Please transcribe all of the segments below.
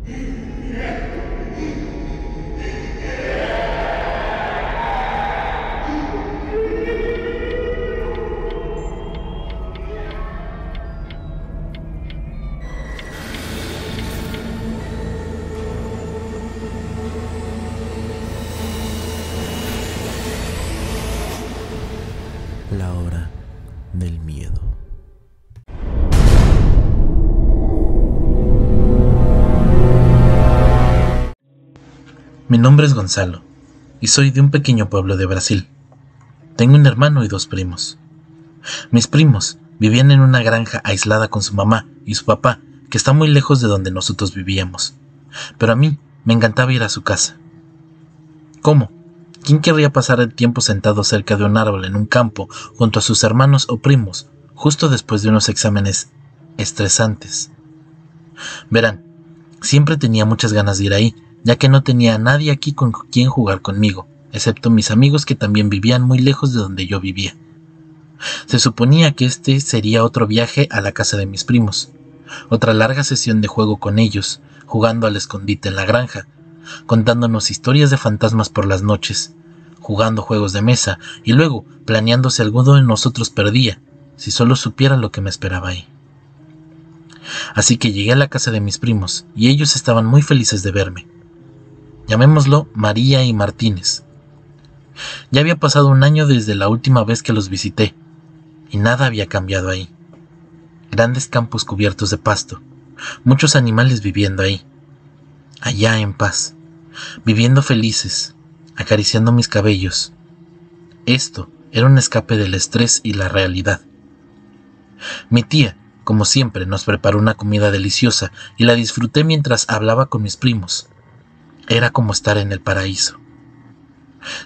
La hora del miedo. Mi nombre es Gonzalo y soy de un pequeño pueblo de Brasil. Tengo un hermano y 2 primos. Mis primos vivían en una granja aislada con su mamá y su papá, que está muy lejos de donde nosotros vivíamos. Pero a mí me encantaba ir a su casa. ¿Cómo? ¿Quién querría pasar el tiempo sentado cerca de un árbol en un campo junto a sus hermanos o primos, justo después de unos exámenes estresantes? Verán, siempre tenía muchas ganas de ir ahí, ya que no tenía a nadie aquí con quien jugar conmigo, excepto mis amigos que también vivían muy lejos de donde yo vivía. Se suponía que este sería otro viaje a la casa de mis primos, otra larga sesión de juego con ellos, jugando al escondite en la granja, contándonos historias de fantasmas por las noches, jugando juegos de mesa y luego planeando si alguno de nosotros perdía, si solo supiera lo que me esperaba ahí. Así que llegué a la casa de mis primos y ellos estaban muy felices de verme. Llamémoslo María y Martínez. Ya había pasado un año desde la última vez que los visité y nada había cambiado ahí. Grandes campos cubiertos de pasto, muchos animales viviendo ahí, allá en paz, viviendo felices, acariciando mis cabellos. Esto era un escape del estrés y la realidad. Mi tía, como siempre, nos preparó una comida deliciosa y la disfruté mientras hablaba con mis primos. Era como estar en el paraíso.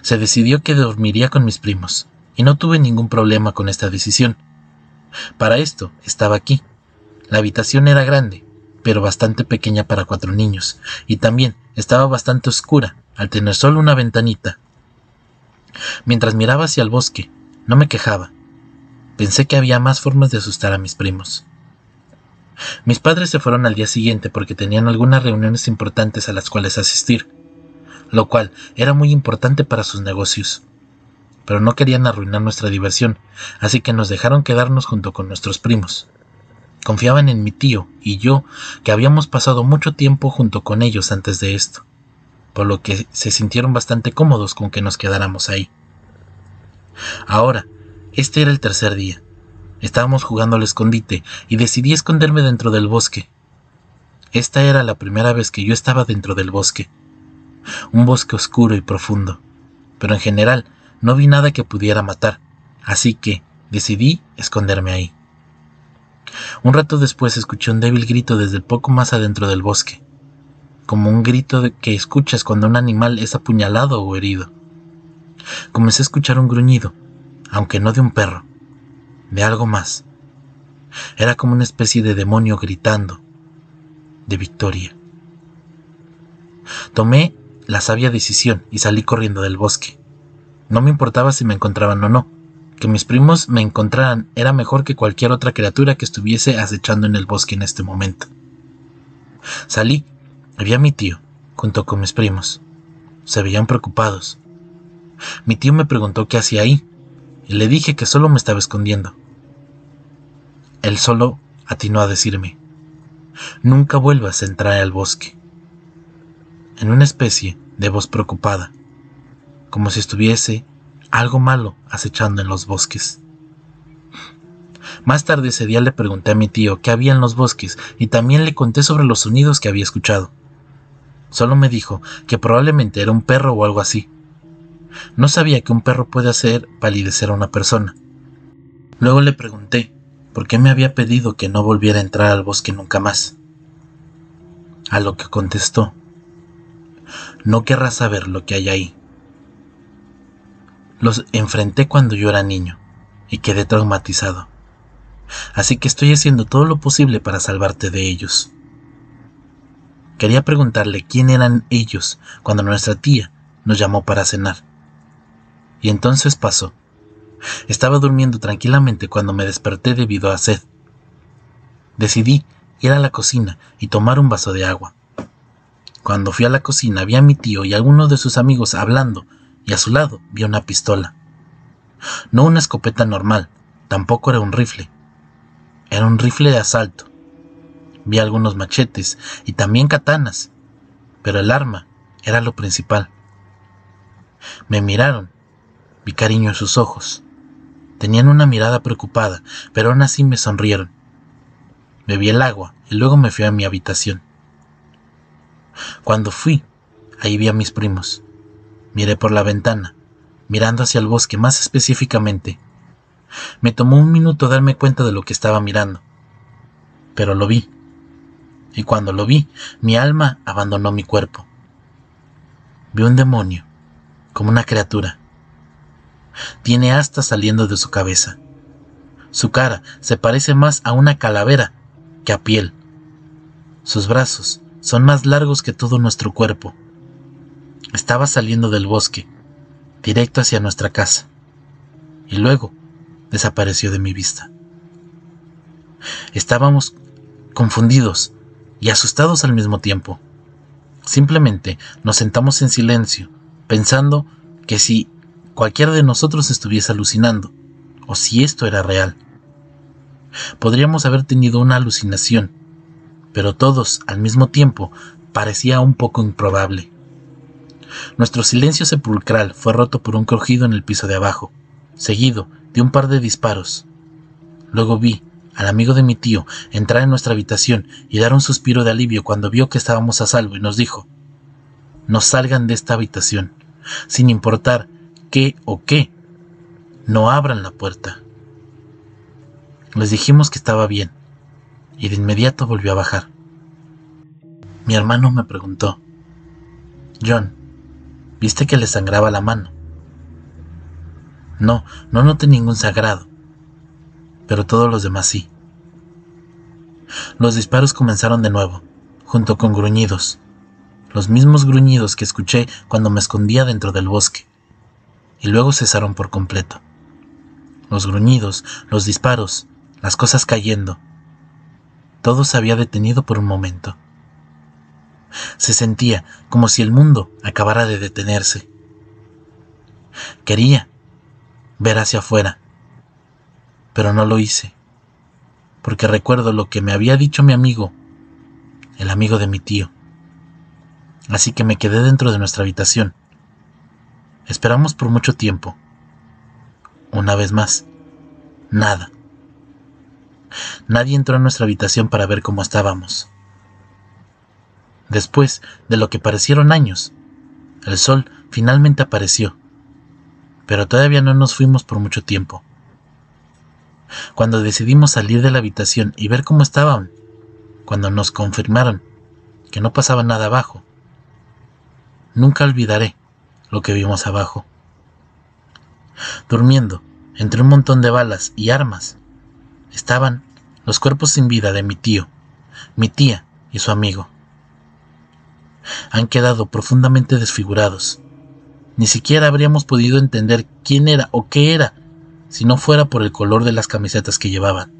Se decidió que dormiría con mis primos y no tuve ningún problema con esta decisión. Para esto estaba aquí. La habitación era grande, pero bastante pequeña para 4 niños, y también estaba bastante oscura, al tener solo una ventanita. Mientras miraba hacia el bosque, no me quejaba. Pensé que había más formas de asustar a mis primos. Mis padres se fueron al día siguiente porque tenían algunas reuniones importantes a las cuales asistir, lo cual era muy importante para sus negocios. Pero no querían arruinar nuestra diversión, así que nos dejaron quedarnos junto con nuestros primos. Confiaban en mi tío y yo, que habíamos pasado mucho tiempo junto con ellos antes de esto, por lo que se sintieron bastante cómodos con que nos quedáramos ahí. Ahora, este era el 3er día. Estábamos jugando al escondite y decidí esconderme dentro del bosque. Esta era la primera vez que yo estaba dentro del bosque. Un bosque oscuro y profundo, pero en general no vi nada que pudiera matar, así que decidí esconderme ahí. Un rato después escuché un débil grito desde poco más adentro del bosque, como un grito que escuchas cuando un animal es apuñalado o herido. Comencé a escuchar un gruñido, aunque no de un perro, de algo más. Era como una especie de demonio gritando, de victoria. Tomé la sabia decisión y salí corriendo del bosque. No me importaba si me encontraban o no. Que mis primos me encontraran era mejor que cualquier otra criatura que estuviese acechando en el bosque en este momento. Salí y vi a mi tío, junto con mis primos. Se veían preocupados. Mi tío me preguntó qué hacía ahí, y le dije que solo me estaba escondiendo. Él solo atinó a decirme: nunca vuelvas a entrar al bosque, en una especie de voz preocupada, como si estuviese algo malo acechando en los bosques. Más tarde ese día le pregunté a mi tío qué había en los bosques y también le conté sobre los sonidos que había escuchado. Solo me dijo que probablemente era un perro o algo así. No sabía que un perro puede hacer palidecer a una persona. Luego le pregunté por qué me había pedido que no volviera a entrar al bosque nunca más. A lo que contestó: no querrás saber lo que hay ahí. Los enfrenté cuando yo era niño y quedé traumatizado. Así que estoy haciendo todo lo posible para salvarte de ellos. Quería preguntarle quién eran ellos cuando nuestra tía nos llamó para cenar. Y entonces pasó. Estaba durmiendo tranquilamente cuando me desperté debido a sed. Decidí ir a la cocina y tomar un vaso de agua. Cuando fui a la cocina vi a mi tío y a algunos de sus amigos hablando, y a su lado vi una pistola. No una escopeta normal, tampoco era un rifle. Era un rifle de asalto. Vi algunos machetes y también katanas, pero el arma era lo principal. Me miraron, vi cariño en sus ojos. Tenían una mirada preocupada, pero aún así me sonrieron. Bebí el agua y luego me fui a mi habitación. Cuando fui, ahí vi a mis primos. Miré por la ventana, mirando hacia el bosque más específicamente. Me tomó un minuto darme cuenta de lo que estaba mirando, pero lo vi. Y cuando lo vi, mi alma abandonó mi cuerpo. Vi un demonio, como una criatura. Tiene astas saliendo de su cabeza. Su cara se parece más a una calavera que a piel. Sus brazos son más largos que todo nuestro cuerpo. Estaba saliendo del bosque, directo hacia nuestra casa, y luego desapareció de mi vista. Estábamos confundidos y asustados al mismo tiempo. Simplemente nos sentamos en silencio, pensando que si cualquiera de nosotros estuviese alucinando, o si esto era real. Podríamos haber tenido una alucinación, pero todos, al mismo tiempo, parecía un poco improbable. Nuestro silencio sepulcral fue roto por un crujido en el piso de abajo, seguido de un par de disparos. Luego vi al amigo de mi tío entrar en nuestra habitación y dar un suspiro de alivio cuando vio que estábamos a salvo y nos dijo: no salgan de esta habitación, sin importar qué o qué, no abran la puerta. Les dijimos que estaba bien, y de inmediato volvió a bajar. Mi hermano me preguntó: John, ¿viste que le sangraba la mano? No noté ningún sangrado, pero todos los demás sí. Los disparos comenzaron de nuevo, junto con gruñidos, los mismos gruñidos que escuché cuando me escondía dentro del bosque, y luego cesaron por completo. Los gruñidos, los disparos, las cosas cayendo, todo se había detenido por un momento. Se sentía como si el mundo acabara de detenerse. Quería ver hacia afuera, pero no lo hice, porque recuerdo lo que me había dicho mi amigo, el amigo de mi tío. Así que me quedé dentro de nuestra habitación. Esperamos por mucho tiempo. Una vez más, nada. Nadie entró a nuestra habitación para ver cómo estábamos. Después de lo que parecieron años, el sol finalmente apareció, pero todavía no nos fuimos por mucho tiempo. Cuando decidimos salir de la habitación y ver cómo estaban, cuando nos confirmaron que no pasaba nada abajo, nunca olvidaré lo que vimos abajo. Durmiendo entre un montón de balas y armas, estaban los cuerpos sin vida de mi tío, mi tía y su amigo. Han quedado profundamente desfigurados. Ni siquiera habríamos podido entender quién era o qué era si no fuera por el color de las camisetas que llevaban.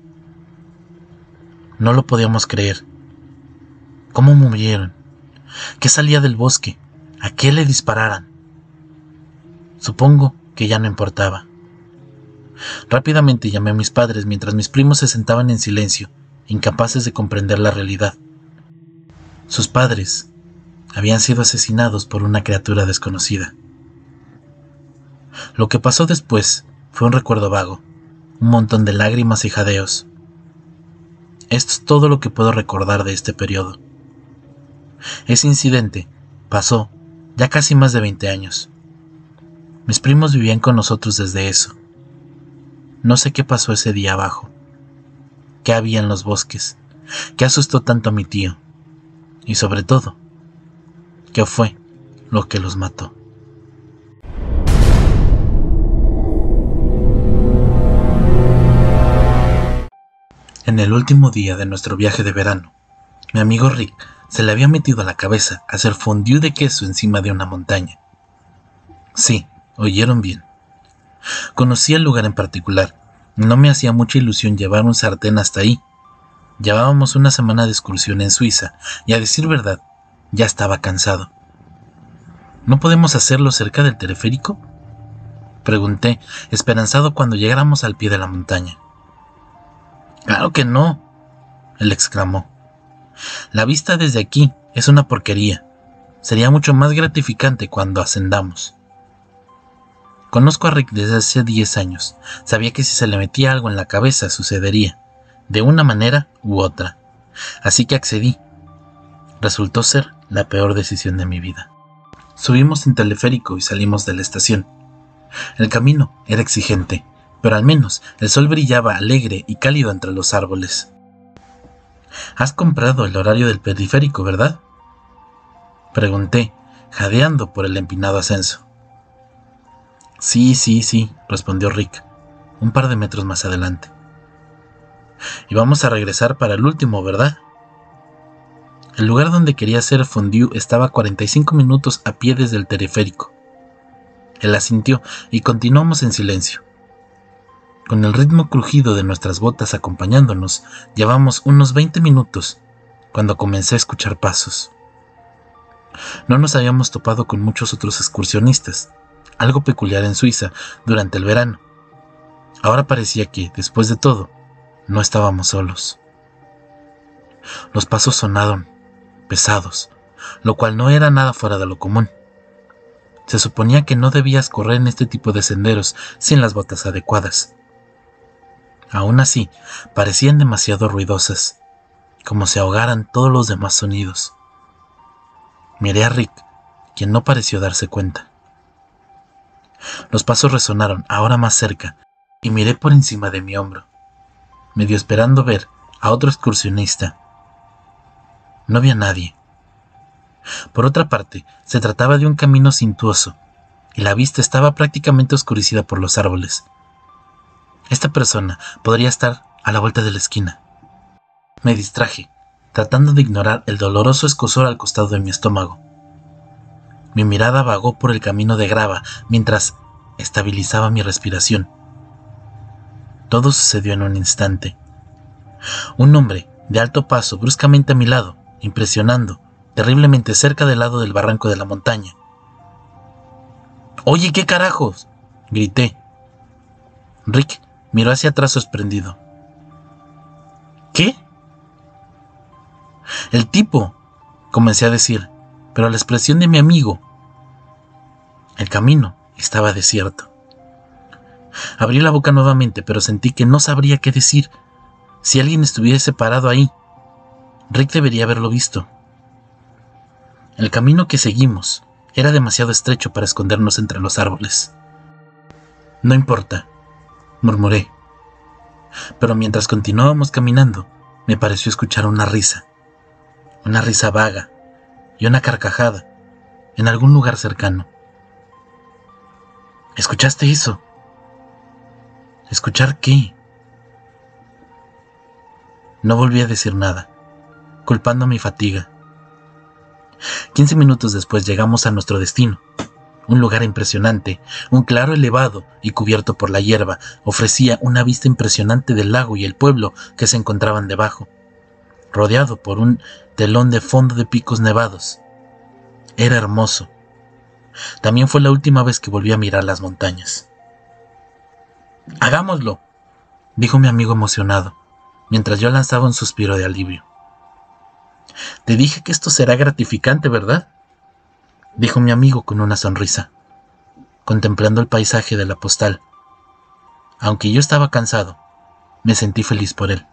No lo podíamos creer. ¿Cómo murieron? ¿Qué salía del bosque? ¿A qué le dispararan? Supongo que ya no importaba. Rápidamente llamé a mis padres mientras mis primos se sentaban en silencio, incapaces de comprender la realidad. Sus padres habían sido asesinados por una criatura desconocida. Lo que pasó después fue un recuerdo vago, un montón de lágrimas y jadeos. Esto es todo lo que puedo recordar de este periodo. Ese incidente pasó ya casi más de 20 años. Mis primos vivían con nosotros desde eso. No sé qué pasó ese día abajo. ¿Qué había en los bosques? ¿Qué asustó tanto a mi tío? Y sobre todo, ¿qué fue lo que los mató? En el último día de nuestro viaje de verano, mi amigo Rick se le había metido a la cabeza hacer fondue de queso encima de una montaña. Sí, oyeron bien. Conocí el lugar en particular. No me hacía mucha ilusión llevar un sartén hasta ahí. Llevábamos una semana de excursión en Suiza y, a decir verdad, Ya estaba cansado. ¿No podemos hacerlo cerca del teleférico?, pregunté, esperanzado cuando llegáramos al pie de la montaña. «Claro que no», él exclamó. «La vista desde aquí es una porquería. Sería mucho más gratificante cuando ascendamos». Conozco a Rick desde hace 10 años. Sabía que si se le metía algo en la cabeza sucedería, de una manera u otra. Así que accedí. Resultó ser la peor decisión de mi vida. Subimos en teleférico y salimos de la estación. El camino era exigente, pero al menos el sol brillaba alegre y cálido entre los árboles. «¿Has comprado el horario del periférico, verdad?», pregunté, jadeando por el empinado ascenso. Sí, respondió Rick, un par de metros más adelante. «Y vamos a regresar para el último, ¿verdad?». El lugar donde quería hacer fondue estaba a 45 minutos a pie desde el teleférico. Él asintió y continuamos en silencio. Con el ritmo crujido de nuestras botas acompañándonos, llevamos unos 20 minutos cuando comencé a escuchar pasos. No nos habíamos topado con muchos otros excursionistas, algo peculiar en Suiza durante el verano. Ahora parecía que, después de todo, no estábamos solos. Los pasos sonaron pesados, lo cual no era nada fuera de lo común. Se suponía que no debías correr en este tipo de senderos sin las botas adecuadas. Aún así, parecían demasiado ruidosas, como si ahogaran todos los demás sonidos. Miré a Rick, quien no pareció darse cuenta. Los pasos resonaron ahora más cerca, y miré por encima de mi hombro, medio esperando ver a otro excursionista. No había nadie. Por otra parte, se trataba de un camino sinuoso, y la vista estaba prácticamente oscurecida por los árboles. Esta persona podría estar a la vuelta de la esquina. Me distraje, tratando de ignorar el doloroso escozor al costado de mi estómago. Mi mirada vagó por el camino de grava mientras estabilizaba mi respiración. Todo sucedió en un instante. Un hombre de alto paso bruscamente a mi lado, impresionando, terriblemente cerca del lado del barranco de la montaña. «¡Oye, qué carajos!», grité. Rick miró hacia atrás sorprendido. «¿Qué?». «El tipo», comencé a decir, pero la expresión de mi amigo. El camino estaba desierto. Abrí la boca nuevamente, pero sentí que no sabría qué decir. Si alguien estuviese parado ahí, Rick debería haberlo visto. El camino que seguimos era demasiado estrecho para escondernos entre los árboles. «No importa», murmuré. Pero mientras continuábamos caminando, me pareció escuchar una risa vaga y una carcajada en algún lugar cercano. «¿Escuchaste eso?». «¿Escuchar qué?». No volví a decir nada, culpando mi fatiga. 15 minutos después llegamos a nuestro destino. Un lugar impresionante, un claro elevado y cubierto por la hierba, ofrecía una vista impresionante del lago y el pueblo que se encontraban debajo, rodeado por un telón de fondo de picos nevados. Era hermoso. También fue la última vez que volví a mirar las montañas. «Hagámoslo», dijo mi amigo emocionado, mientras yo lanzaba un suspiro de alivio. «Te dije que esto será gratificante, ¿verdad?», dijo mi amigo con una sonrisa, contemplando el paisaje de la postal. Aunque yo estaba cansado, me sentí feliz por él.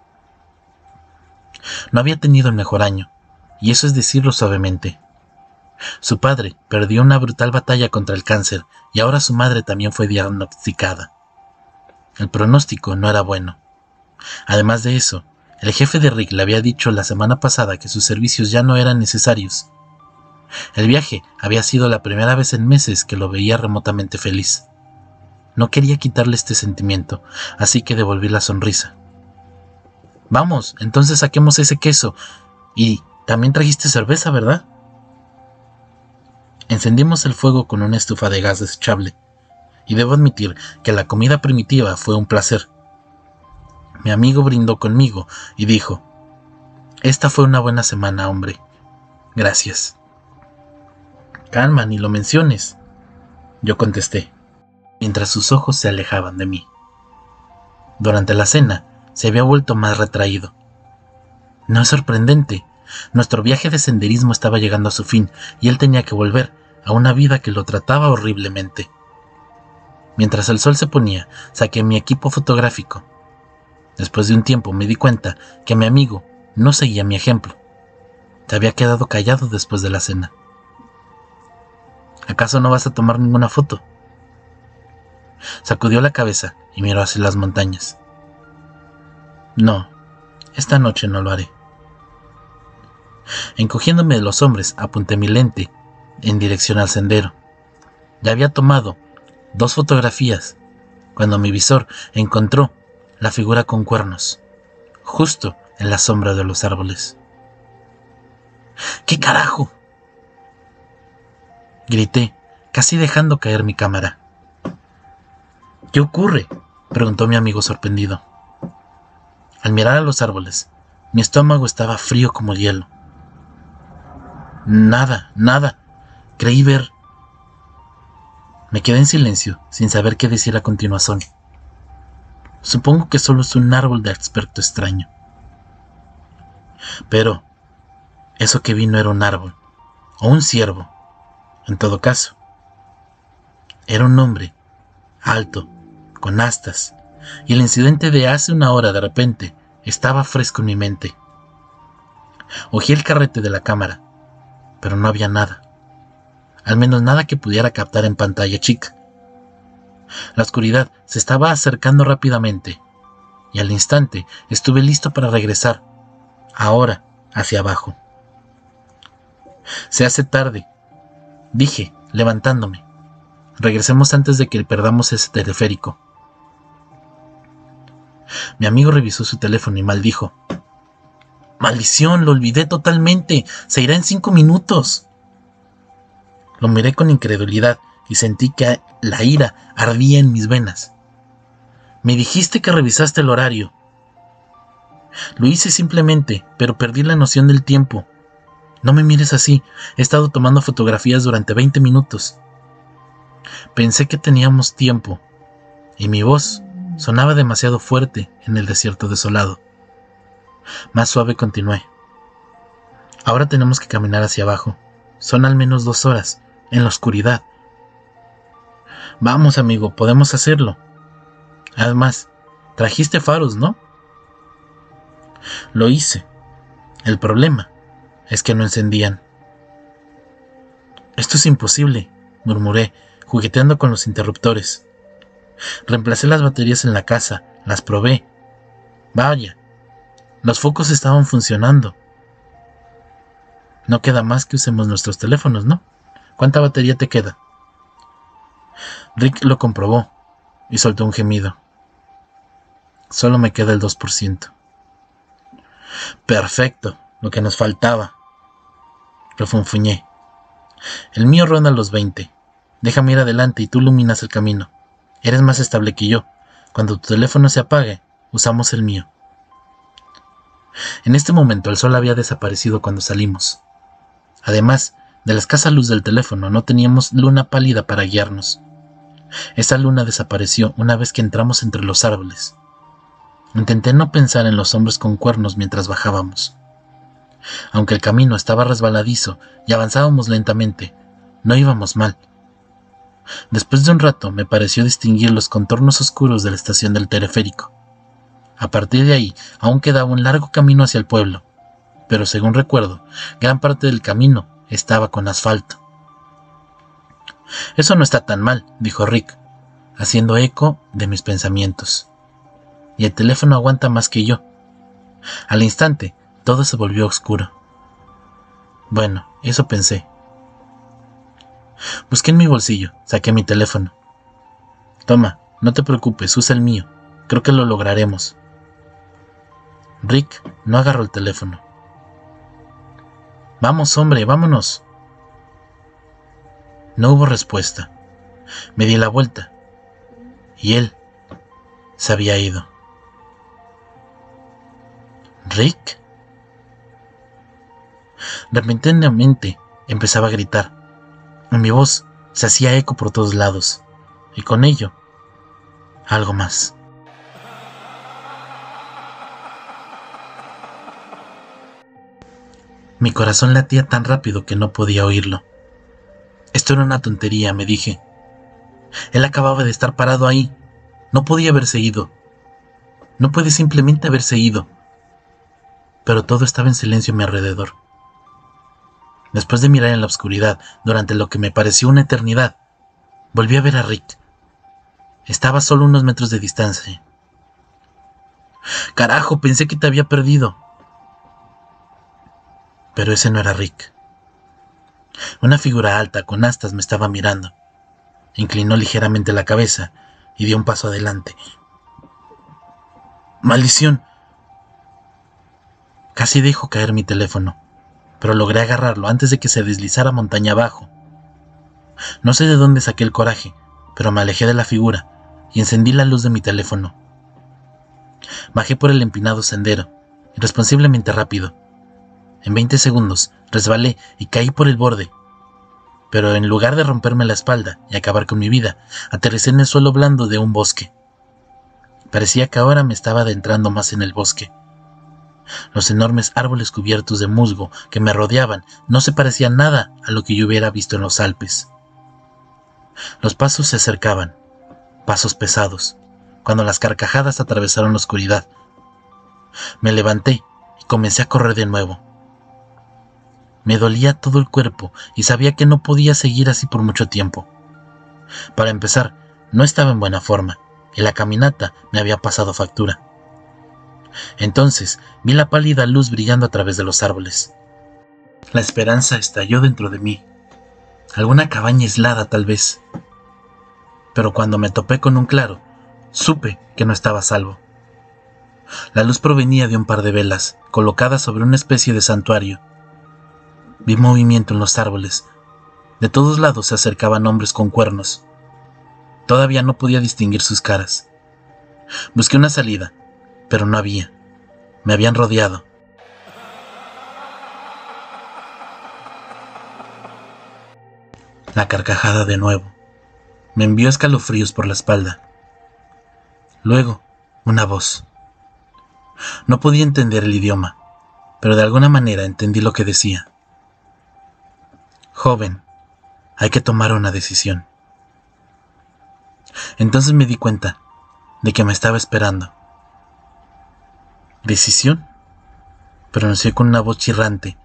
No había tenido el mejor año, y eso es decirlo suavemente. Su padre perdió una brutal batalla contra el cáncer, y ahora su madre también fue diagnosticada. El pronóstico no era bueno. Además de eso, el jefe de Rick le había dicho la semana pasada que sus servicios ya no eran necesarios. El viaje había sido la primera vez en meses que lo veía remotamente feliz. No quería quitarle este sentimiento, así que devolví la sonrisa. «Vamos, entonces saquemos ese queso. Y también trajiste cerveza, ¿verdad?». Encendimos el fuego con una estufa de gas desechable, y debo admitir que la comida primitiva fue un placer. Mi amigo brindó conmigo y dijo: «Esta fue una buena semana, hombre. Gracias». Calma, ni lo menciones, yo contesté, mientras sus ojos se alejaban de mí. Durante la cena, se había vuelto más retraído. No es sorprendente. Nuestro viaje de senderismo estaba llegando a su fin y él tenía que volver a una vida que lo trataba horriblemente. Mientras el sol se ponía, saqué mi equipo fotográfico. Después de un tiempo me di cuenta que mi amigo no seguía mi ejemplo. Se había quedado callado después de la cena. ¿Acaso no vas a tomar ninguna foto? Sacudió la cabeza y miró hacia las montañas. No, esta noche no lo haré. Encogiéndome de los hombros, apunté mi lente en dirección al sendero. Ya había tomado 2 fotografías cuando mi visor encontró la figura con cuernos, justo en la sombra de los árboles. ¿Qué carajo?, grité, casi dejando caer mi cámara. ¿Qué ocurre?, preguntó mi amigo sorprendido. Al mirar a los árboles, mi estómago estaba frío como hielo. Nada, creí ver. Me quedé en silencio, sin saber qué decir a continuación. Supongo que solo es un árbol de aspecto extraño. Pero eso que vi no era un árbol, o un ciervo. En todo caso, era un hombre, alto, con astas, y el incidente de hace una hora de repente estaba fresco en mi mente. Ojeé el carrete de la cámara, pero no había nada. Al menos nada que pudiera captar en pantalla chica. La oscuridad se estaba acercando rápidamente, y al instante estuve listo para regresar, ahora hacia abajo. Se hace tarde, dije, levantándome. Regresemos antes de que perdamos ese teleférico. Mi amigo revisó su teléfono y maldijo. ¡Maldición! Lo olvidé totalmente. Se irá en 5 minutos. Lo miré con incredulidad y sentí que la ira ardía en mis venas. Me dijiste que revisaste el horario. Lo hice simplemente, pero perdí la noción del tiempo. No me mires así. He estado tomando fotografías durante 20 minutos. Pensé que teníamos tiempo, y mi voz sonaba demasiado fuerte en el desierto desolado. Más suave continué. Ahora tenemos que caminar hacia abajo. Son al menos 2 horas, en la oscuridad. Vamos, amigo, podemos hacerlo. Además, trajiste faros, ¿no? Lo hice. El problema es que no encendían. Esto es imposible, murmuré, jugueteando con los interruptores. Reemplacé las baterías en la casa, las probé. Vaya, los focos estaban funcionando. No queda más que usemos nuestros teléfonos, ¿no? ¿Cuánta batería te queda? Rick lo comprobó y soltó un gemido. Solo me queda el 2%. Perfecto, lo que nos faltaba. Refunfuñé. El mío ronda los 20. Déjame ir adelante y tú iluminas el camino. Eres más estable que yo. Cuando tu teléfono se apague, usamos el mío. En este momento el sol había desaparecido cuando salimos. Además de la escasa luz del teléfono, no teníamos luna pálida para guiarnos. Esa luna desapareció una vez que entramos entre los árboles. Intenté no pensar en los hombres con cuernos mientras bajábamos. Aunque el camino estaba resbaladizo y avanzábamos lentamente, no íbamos mal. Después de un rato me pareció distinguir los contornos oscuros de la estación del teleférico. A partir de ahí aún quedaba un largo camino hacia el pueblo, pero según recuerdo, gran parte del camino estaba con asfalto. Eso no está tan mal, dijo Rick, haciendo eco de mis pensamientos. Y el teléfono aguanta más que yo. Al instante, todo se volvió oscuro. Bueno, eso pensé. Busqué en mi bolsillo, saqué mi teléfono. Toma, no te preocupes, usa el mío. Creo que lo lograremos. Rick no agarró el teléfono. Vamos, hombre, vámonos. No hubo respuesta. Me di la vuelta y él se había ido. ¿Rick? Repentinamente empezaba a gritar. Mi voz se hacía eco por todos lados, y con ello, algo más. Mi corazón latía tan rápido que no podía oírlo. Esto era una tontería, me dije. Él acababa de estar parado ahí. No podía haberse ido. No puede simplemente haberse ido. Pero todo estaba en silencio a mi alrededor. Después de mirar en la oscuridad durante lo que me pareció una eternidad, volví a ver a Rick. Estaba solo unos metros de distancia. Carajo, pensé que te había perdido. Pero ese no era Rick. Una figura alta con astas me estaba mirando. Inclinó ligeramente la cabeza y dio un paso adelante. ¡Maldición! Casi dejo caer mi teléfono, pero logré agarrarlo antes de que se deslizara montaña abajo. No sé de dónde saqué el coraje, pero me alejé de la figura y encendí la luz de mi teléfono. Bajé por el empinado sendero, irresponsablemente rápido. En 20 segundos resbalé y caí por el borde. Pero en lugar de romperme la espalda y acabar con mi vida, aterricé en el suelo blando de un bosque. Parecía que ahora me estaba adentrando más en el bosque. Los enormes árboles cubiertos de musgo que me rodeaban no se parecían nada a lo que yo hubiera visto en los Alpes. Los pasos se acercaban, pasos pesados, cuando las carcajadas atravesaron la oscuridad. Me levanté y comencé a correr de nuevo. Me dolía todo el cuerpo y sabía que no podía seguir así por mucho tiempo. Para empezar, no estaba en buena forma y la caminata me había pasado factura. Entonces vi la pálida luz brillando a través de los árboles. La esperanza estalló dentro de mí. Alguna cabaña aislada tal vez. Pero cuando me topé con un claro, supe que no estaba a salvo. La luz provenía de un par de velas, colocadas sobre una especie de santuario. Vi movimiento en los árboles. De todos lados se acercaban hombres con cuernos. Todavía no podía distinguir sus caras. Busqué una salida, pero no había. Me habían rodeado. La carcajada de nuevo. Me envió escalofríos por la espalda. Luego, una voz. No podía entender el idioma, pero de alguna manera entendí lo que decía. Joven, hay que tomar una decisión. Entonces me di cuenta de que me estaba esperando. ¿Decisión? Pronuncié con una voz chirrante,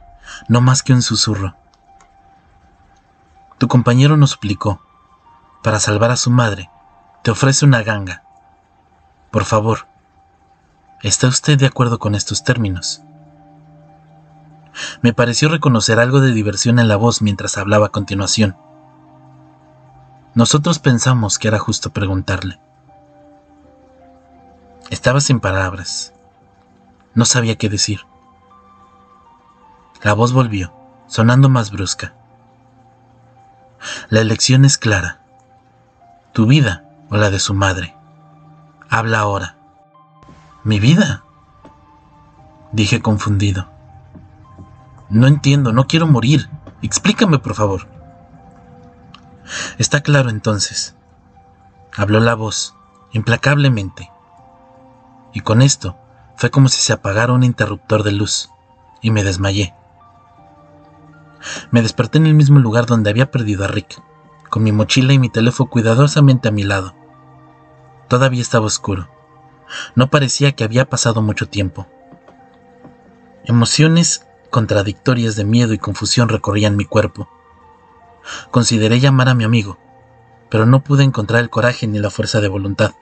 no más que un susurro. Tu compañero nos suplicó. Para salvar a su madre, te ofrece una ganga. Por favor, ¿está usted de acuerdo con estos términos? Me pareció reconocer algo de diversión en la voz mientras hablaba a continuación. Nosotros pensamos que era justo preguntarle. Estaba sin palabras. No sabía qué decir. La voz volvió, sonando más brusca. La elección es clara. Tu vida o la de su madre. Habla ahora. ¿Mi vida?, dije confundido. No entiendo, no quiero morir. Explícame, por favor. Está claro entonces. Habló la voz, implacablemente. Y con esto fue como si se apagara un interruptor de luz, y me desmayé. Me desperté en el mismo lugar donde había perdido a Rick, con mi mochila y mi teléfono cuidadosamente a mi lado. Todavía estaba oscuro. No parecía que había pasado mucho tiempo. Emociones contradictorias de miedo y confusión recorrían mi cuerpo. Consideré llamar a mi amigo, pero no pude encontrar el coraje ni la fuerza de voluntad.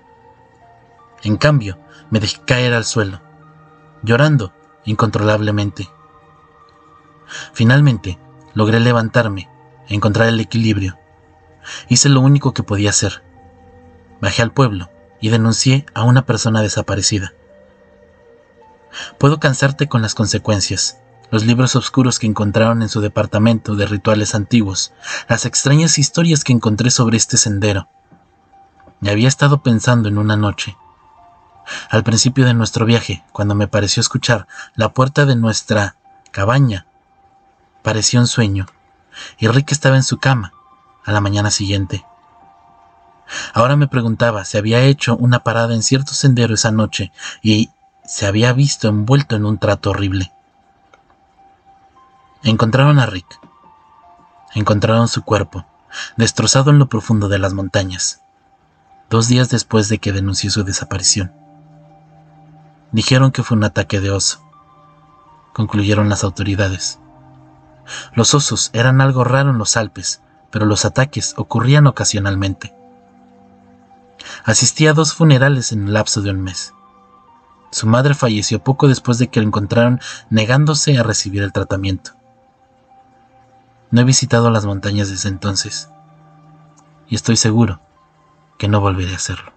En cambio, me dejé caer al suelo, llorando incontrolablemente. Finalmente, logré levantarme e encontrar el equilibrio. Hice lo único que podía hacer. Bajé al pueblo y denuncié a una persona desaparecida. Puedo cansarte con las consecuencias, los libros oscuros que encontraron en su departamento de rituales antiguos, las extrañas historias que encontré sobre este sendero. Y había estado pensando en una noche. Al principio de nuestro viaje, cuando me pareció escuchar la puerta de nuestra cabaña, parecía un sueño, y Rick estaba en su cama, a la mañana siguiente. Ahora me preguntaba si había hecho una parada en cierto sendero esa noche y se había visto envuelto en un trato horrible. Encontraron a Rick. Encontraron su cuerpo, destrozado en lo profundo de las montañas, 2 días después de que denunció su desaparición. Dijeron que fue un ataque de oso, concluyeron las autoridades. Los osos eran algo raro en los Alpes, pero los ataques ocurrían ocasionalmente. Asistí a 2 funerales en el lapso de un mes. Su madre falleció poco después de que lo encontraron negándose a recibir el tratamiento. No he visitado las montañas desde entonces, y estoy seguro que no volveré a hacerlo.